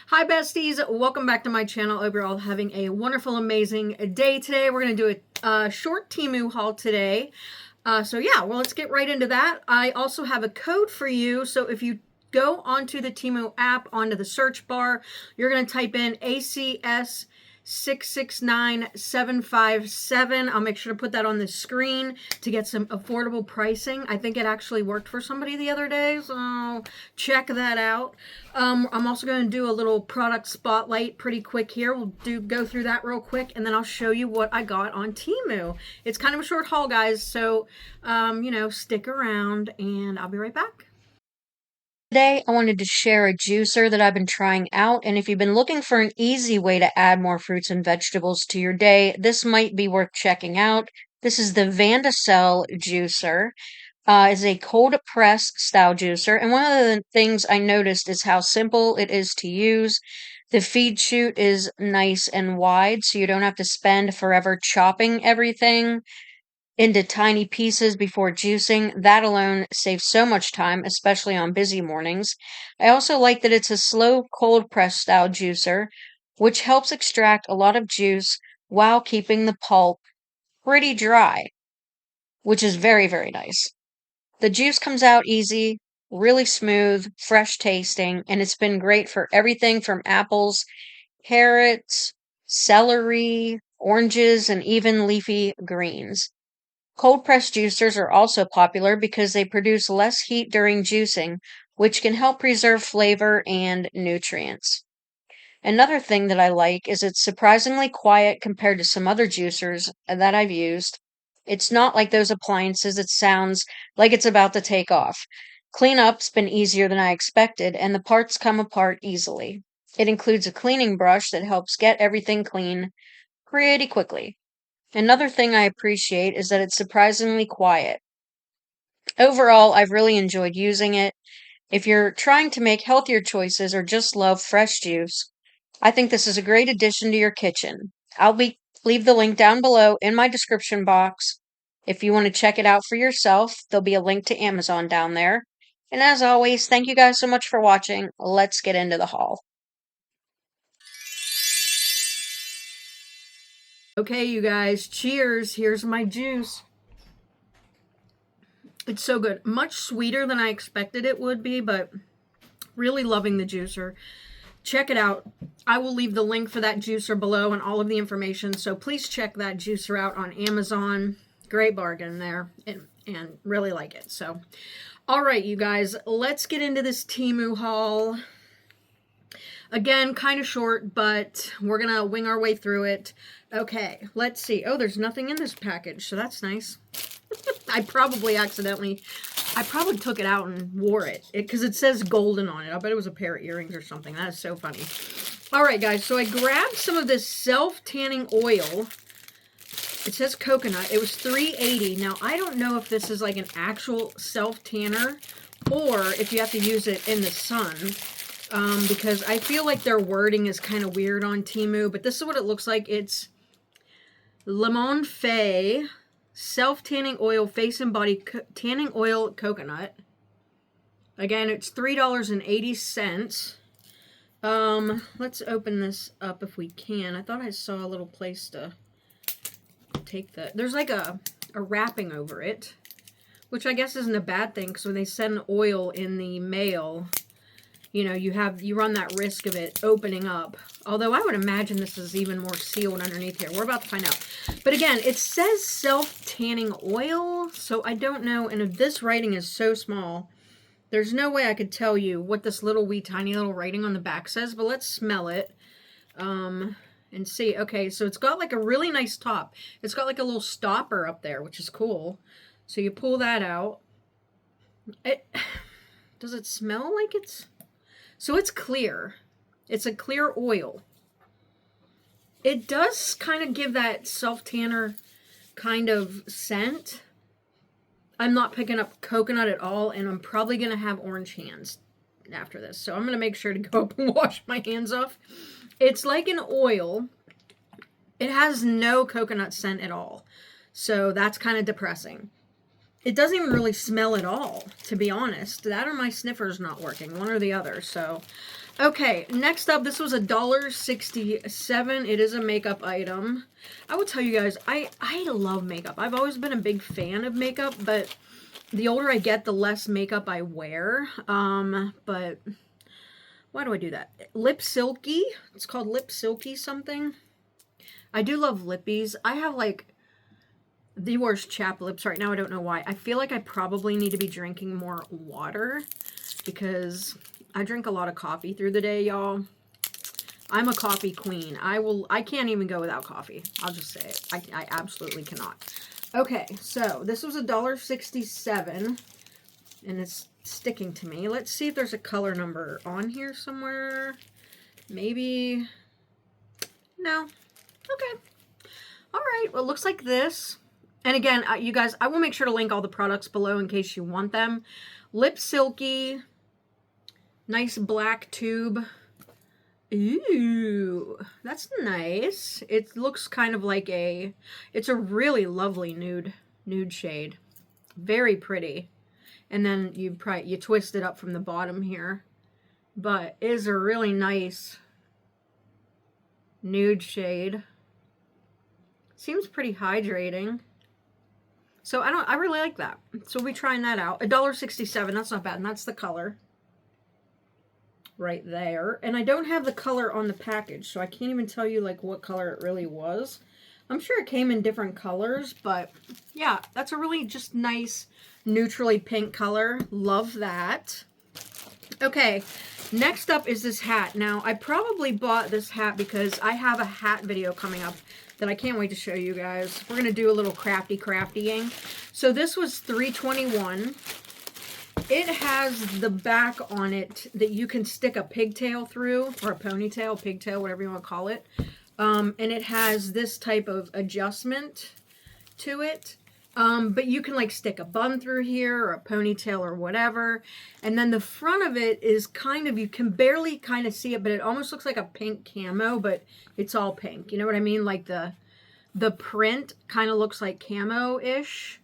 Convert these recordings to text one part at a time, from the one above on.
Hi besties, welcome back to my channel. I hope you're all having a wonderful, amazing day today. We're going to do a short Temu haul today. So yeah, well, let's get right into that. I also have a code for you. So if you go onto the Temu app, onto the search bar, you're going to type in ACS 669757. I'll make sure to put that on the screen to get some affordable pricing. I think it actually worked for somebody the other day, so check that out. I'm also going to do a little product spotlight pretty quick here. We'll go through that real quick, and then I'll show you what I got on Temu. It's kind of a short haul, guys, so stick around, and I'll be right back. Today, I wanted to share a juicer that I've been trying out, and if you've been looking for an easy way to add more fruits and vegetables to your day, this might be worth checking out. This is the Vandisell juicer. It's a cold press style juicer, and one of the things I noticed is how simple it is to use. The feed chute is nice and wide, so you don't have to spend forever chopping everything into tiny pieces before juicing. That alone saves so much time, especially on busy mornings. I also like that it's a slow cold press style juicer, which helps extract a lot of juice while keeping the pulp pretty dry, which is very, very nice. The juice comes out easy, really smooth, fresh tasting, and it's been great for everything from apples, carrots, celery, oranges, and even leafy greens. Cold press juicers are also popular because they produce less heat during juicing, which can help preserve flavor and nutrients. Another thing that I like is it's surprisingly quiet compared to some other juicers that I've used. It's not like those appliances that sounds like it's about to take off. Cleanup's been easier than I expected, and the parts come apart easily. It includes a cleaning brush that helps get everything clean pretty quickly. Another thing I appreciate is that it's surprisingly quiet. Overall, I've really enjoyed using it. If you're trying to make healthier choices or just love fresh juice, I think this is a great addition to your kitchen. Leave the link down below in my description box. If you want to check it out for yourself, there'll be a link to Amazon down there. And as always, thank you guys so much for watching. Let's get into the haul. Okay, you guys, cheers. Here's my juice. It's so good. Much sweeter than I expected it would be, but really loving the juicer. Check it out. I will leave the link for that juicer below and all of the information, so please check that juicer out on Amazon. Great bargain there, and really like it. So, all right, you guys, let's get into this Temu haul. Again, kind of short, but we're going to wing our way through it. Okay, let's see. Oh, there's nothing in this package, so that's nice. I probably took it out and wore it because it says golden on it. I bet it was a pair of earrings or something. That is so funny. All right, guys, so I grabbed some of this self-tanning oil. It says coconut. It was $3.80. Now, I don't know if this is like an actual self-tanner or if you have to use it in the sun. Because I feel like their wording is kind of weird on Temu, but this is what it looks like. It's Lemon Fay self-tanning oil, face and body tanning oil, coconut. Again, it's $3.80. Let's open this up if we can. I thought I saw a little place to take the... There's like a wrapping over it, which I guess isn't a bad thing, because when they send oil in the mail, you know, you run that risk of it opening up. Although I would imagine this is even more sealed underneath here. We're about to find out. But again, it says self-tanning oil, so I don't know. And if this writing is so small, there's no way I could tell you what this little wee tiny little writing on the back says. But let's smell it and see. Okay, so it's got like a really nice top. It's got like a little stopper up there, which is cool. So you pull that out. Does it smell like it's... So it's clear. It's a clear oil. It does kind of give that self-tanner kind of scent. I'm not picking up coconut at all, and I'm probably going to have orange hands after this. So I'm going to make sure to go up and wash my hands off. It's like an oil. It has no coconut scent at all. So that's kind of depressing. It doesn't even really smell at all, to be honest. That or my sniffer's not working, one or the other. So, Okay, next up, this was $1.67. It is a makeup item. I will tell you guys, I love makeup. I've always been a big fan of makeup, but the older I get, the less makeup I wear. But why do I do that? Lip Silky. It's called Lip Silky something. I do love lippies. I have like the worst chapped lips right now. I don't know why. I feel like I probably need to be drinking more water because I drink a lot of coffee through the day, y'all. I'm a coffee queen. I can't even go without coffee. I'll just say it. I absolutely cannot. Okay, so this was $1.67 and it's sticking to me. Let's see if there's a color number on here somewhere. Maybe. No. Okay. All right. Well, it looks like this. And again, you guys, I will make sure to link all the products below in case you want them. Lip Silky. Nice black tube. Ooh, that's nice. It looks kind of like it's a really lovely nude shade. Very pretty. And then you twist it up from the bottom here. But it is a really nice nude shade. Seems pretty hydrating. So I really like that. So we'll be trying that out. $1.67, that's not bad. And that's the color. Right there. And I don't have the color on the package, so I can't even tell you like what color it really was. I'm sure it came in different colors, but yeah, that's a really just nice neutrally pink color. Love that. Okay, next up is this hat. Now, I probably bought this hat because I have a hat video coming up that I can't wait to show you guys. We're going to do a little craftying. So this was $3.21. It has the back on it that you can stick a pigtail through, or a ponytail, pigtail, whatever you want to call it. And it has this type of adjustment to it. But you can like stick a bun through here or a ponytail or whatever. And then the front of it is kind of, you can barely kind of see it, but it almost looks like a pink camo, but it's all pink. You know what I mean? Like the print kind of looks like camo-ish.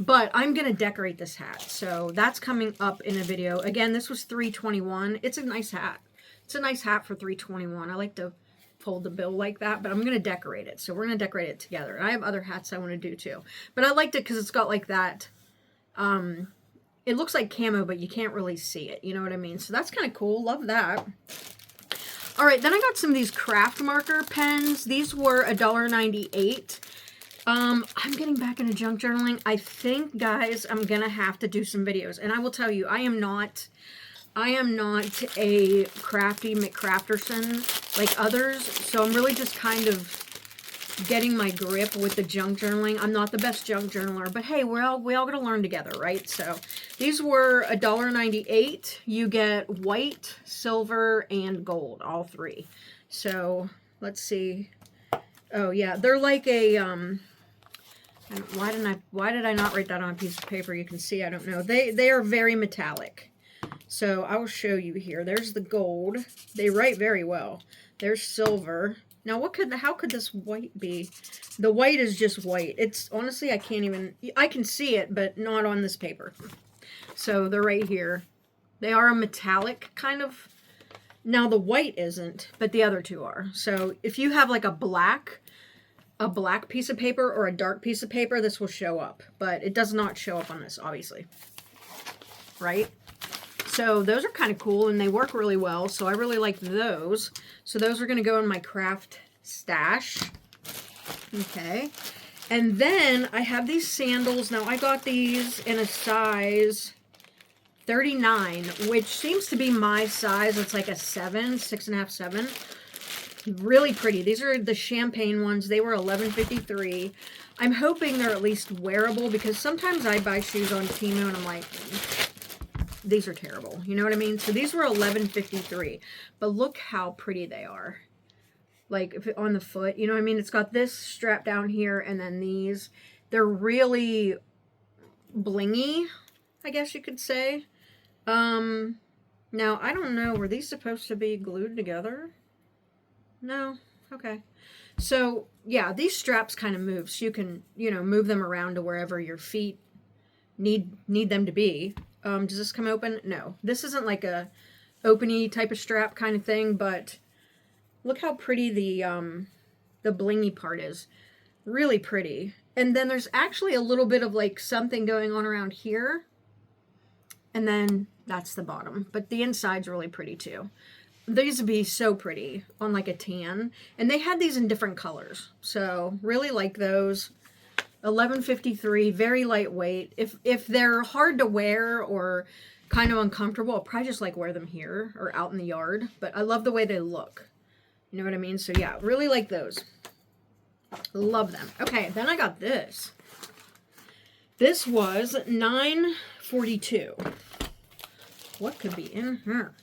But I'm going to decorate this hat. So that's coming up in a video. Again, this was $3.21. It's a nice hat. It's a nice hat for $3.21. I like to fold the bill like that, but I'm going to decorate it. So we're going to decorate it together. And I have other hats I want to do too. But I liked it because it's got like that, it looks like camo, but you can't really see it. You know what I mean? So that's kind of cool. Love that. All right, then I got some of these craft marker pens. These were $1.98. I'm getting back into junk journaling. I think, guys, I'm going to have to do some videos. And I will tell you, I am not a crafty McCrafterson like others. So I'm really just kind of getting my grip with the junk journaling. I'm not the best junk journaler, but hey, we all got to learn together, right? So these were $1.98. You get white, silver, and gold, all three. So let's see. Oh yeah, they're like a why did I not write that on a piece of paper? You can see, I don't know. They are very metallic. So I will show you here. There's the gold. They write very well. There's silver. Now how could this white be? The white is just white. It's honestly, I can see it, but not on this paper. So they're right here. They are a metallic kind of. Now the white isn't, but the other two are. So if you have like a black piece of paper or a dark piece of paper, this will show up, but it does not show up on this, obviously. Right? So those are kind of cool and they work really well. So I really like those. So those are going to go in my craft stash. Okay. And then I have these sandals. Now I got these in a size 39, which seems to be my size. It's like a 7, 6.5, 7. Really pretty. These are the champagne ones. They were $11.53. I'm hoping they're at least wearable because sometimes I buy shoes on Temu and I'm like, these are terrible. You know what I mean? So these were $11.53. But look how pretty they are. Like if on the foot, you know what I mean? It's got this strap down here and then these. They're really blingy, I guess you could say. Now I don't know, were these supposed to be glued together? No? Okay. So, yeah, these straps kind of move, so you can, move them around to wherever your feet need them to be. Does this come open? No. This isn't like a openy type of strap kind of thing, but look how pretty the blingy part is. Really pretty. And then there's actually a little bit of like something going on around here. And then that's the bottom. But the inside's really pretty too. These would be so pretty on like a tan. And they had these in different colors. So really like those. $11.53, very lightweight. If they're hard to wear or kind of uncomfortable, I'll probably just like wear them here or out in the yard. But I love the way they look. You know what I mean? So yeah, really like those. Love them. Okay, then I got this. This was $9.42. What could be in here?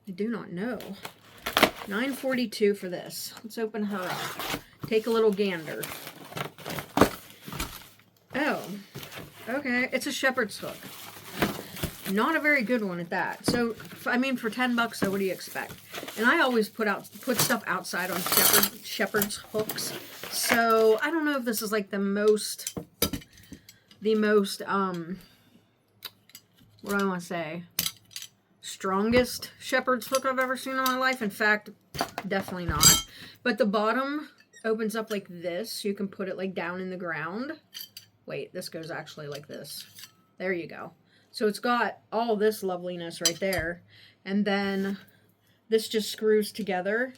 I do not know. $9.42 for this. Let's open her up. Take a little gander. Oh, okay. It's a shepherd's hook. Not a very good one at that. So, I mean, for $10, so what do you expect? And I always put stuff outside on shepherd's hooks. So, I don't know if this is like the most, what do I want to say? Strongest shepherd's hook I've ever seen in my life. In fact, definitely not. But the bottom opens up like this. You can put it like down in the ground. Wait, this goes actually like this. There you go. So it's got all this loveliness right there. And then this just screws together.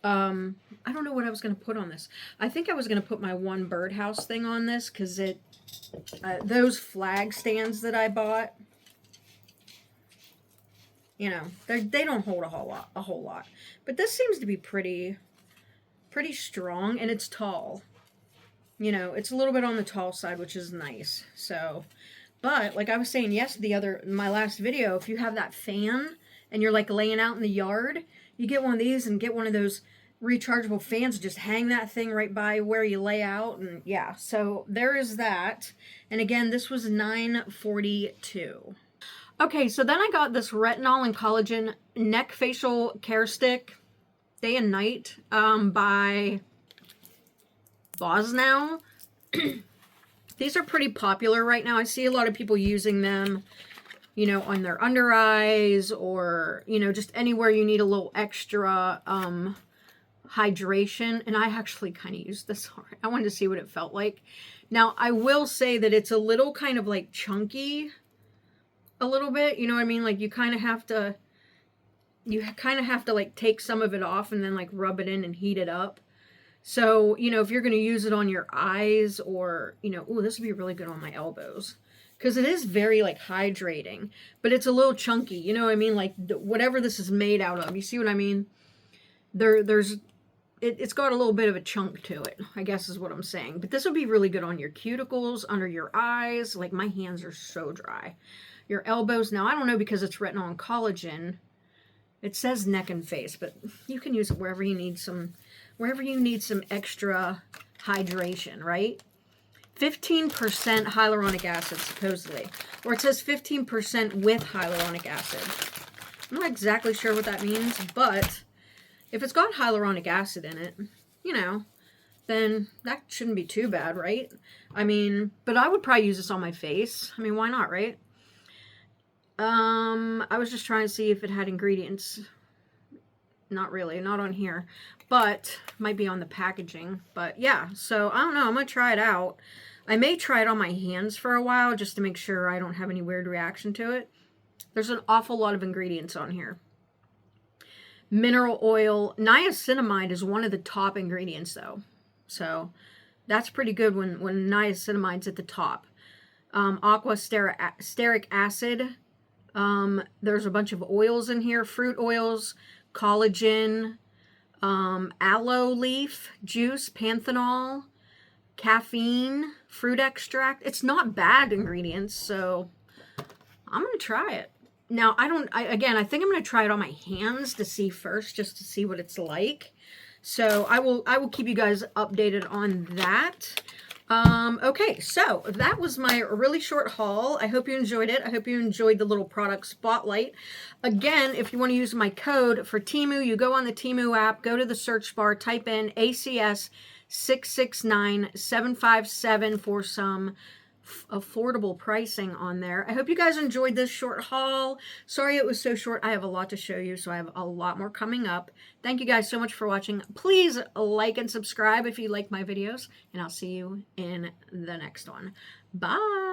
I don't know what I was going to put on this. I think I was going to put my one birdhouse thing on this because those flag stands that I bought, you know, they don't hold a whole lot. But this seems to be pretty strong, and it's tall. You know, it's a little bit on the tall side, which is nice. So, but like I was saying my last video, if you have that fan and you're like laying out in the yard, you get one of these and get one of those rechargeable fans, just hang that thing right by where you lay out. And yeah, so there is that. And again, this was $9.42. Okay, so then I got this retinol and collagen neck facial care stick, day and night, by Bosnow. These are pretty popular right now. I see a lot of people using them, you know, on their under eyes or, you know, just anywhere you need a little extra hydration. And I actually kind of used this. I wanted to see what it felt like. Now, I will say that it's a little kind of like chunky a little bit. You know what I mean? Like you kind of have to like take some of it off and then like rub it in and heat it up. So, you know, if you're going to use it on your eyes or, you know, oh, this would be really good on my elbows because it is very like hydrating, but it's a little chunky. You know what I mean? Like whatever this is made out of, you see what I mean? It's got a little bit of a chunk to it, I guess is what I'm saying. But this would be really good on your cuticles, under your eyes. Like my hands are so dry. Your elbows. Now, I don't know because it's retinol and collagen. It says neck and face, but you can use it wherever you need some extra hydration, right? 15% hyaluronic acid, supposedly. Or it says 15% with hyaluronic acid. I'm not exactly sure what that means, but if it's got hyaluronic acid in it, you know, then that shouldn't be too bad, right? I mean, but I would probably use this on my face. I mean, why not, right? I was just trying to see if it had ingredients. Not really, not on here, but might be on the packaging. But yeah, so I don't know, I'm gonna try it out. I may try it on my hands for a while just to make sure I don't have any weird reaction to it. There's an awful lot of ingredients on here. Mineral oil. Niacinamide is one of the top ingredients though, so that's pretty good when niacinamide's at the top. Aqua stearic acid. There's a bunch of oils in here, fruit oils, collagen, aloe leaf juice, panthenol, caffeine, fruit extract. It's not bad ingredients, so I'm going to try it. Now, I think I'm going to try it on my hands to see first, just to see what it's like. So I will keep you guys updated on that. Okay, so that was my really short haul. I hope you enjoyed it. I hope you enjoyed the little product spotlight. Again, if you want to use my code for Temu, you go on the Temu app, go to the search bar, type in ACS 669757 for some affordable pricing on there. I hope you guys enjoyed this short haul. Sorry it was so short. I have a lot to show you, so I have a lot more coming up. Thank you guys so much for watching. Please like and subscribe if you like my videos, and I'll see you in the next one. Bye.